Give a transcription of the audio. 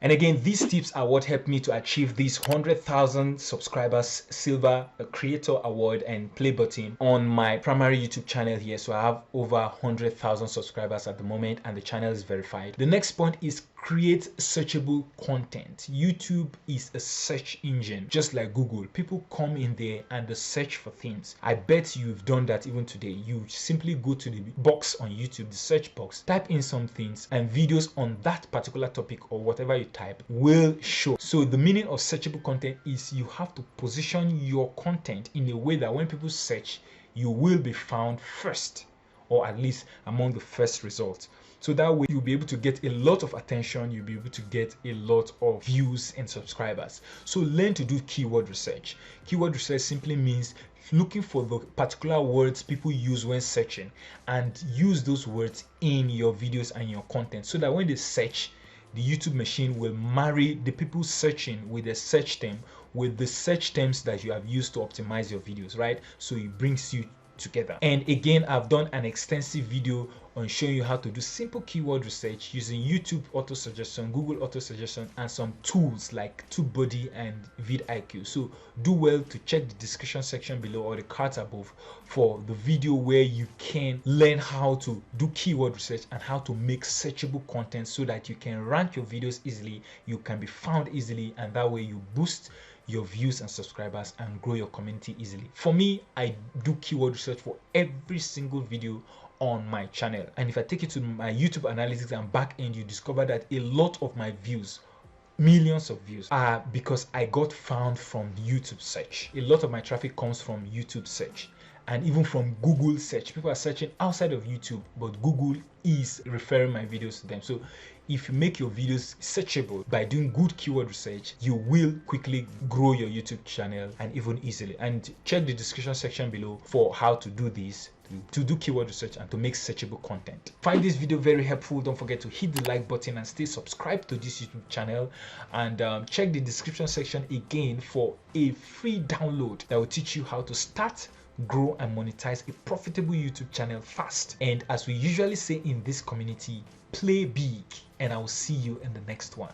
And again, these tips are what helped me to achieve this 100,000 subscribers silver creator award and play button on my primary YouTube channel here. So I have over 100,000 subscribers at the moment and the channel is verified. The next point is create searchable content. YouTube is a search engine just like Google. People come in there and they search for things. I bet you've done that even today. You simply go to the box on YouTube, the search box, type in some things and videos on that particular topic or whatever you type will show. So the meaning of searchable content is you have to position your content in a way that when people search, you will be found first, or at least among the first results. So that way you'll be able to get a lot of attention, you'll be able to get a lot of views and subscribers. So learn to do keyword research. Keyword research simply means looking for the particular words people use when searching and use those words in your videos and your content so that when they search, the YouTube machine will marry the people searching with the search term with the search terms that you have used to optimize your videos, right? So it brings you together. And again, I've done an extensive video on showing you how to do simple keyword research using YouTube auto suggestion, Google auto suggestion, and some tools like TubeBuddy and vidIQ. So do well to check the description section below or the cards above for the video where you can learn how to do keyword research and how to make searchable content so that you can rank your videos easily, you can be found easily, and that way you boost your views and subscribers and grow your community easily. For me, I do keyword research for every single video on my channel, and if I take it to my YouTube analytics and back end, you discover that a lot of my views, millions of views, are because I got found from YouTube search. A lot of my traffic comes from YouTube search and even from Google search. People are searching outside of YouTube, but Google is referring my videos to them. So if you make your videos searchable by doing good keyword research, you will quickly grow your YouTube channel and even easily. And check the description section below for how to do this, to do keyword research and to make searchable content. Find this video very helpful. Don't forget to hit the like button and stay subscribed to this YouTube channel, and check the description section again for a free download that will teach you how to start, grow and monetize a profitable YouTube channel fast. And as we usually say in this community, play big, and I will see you in the next one.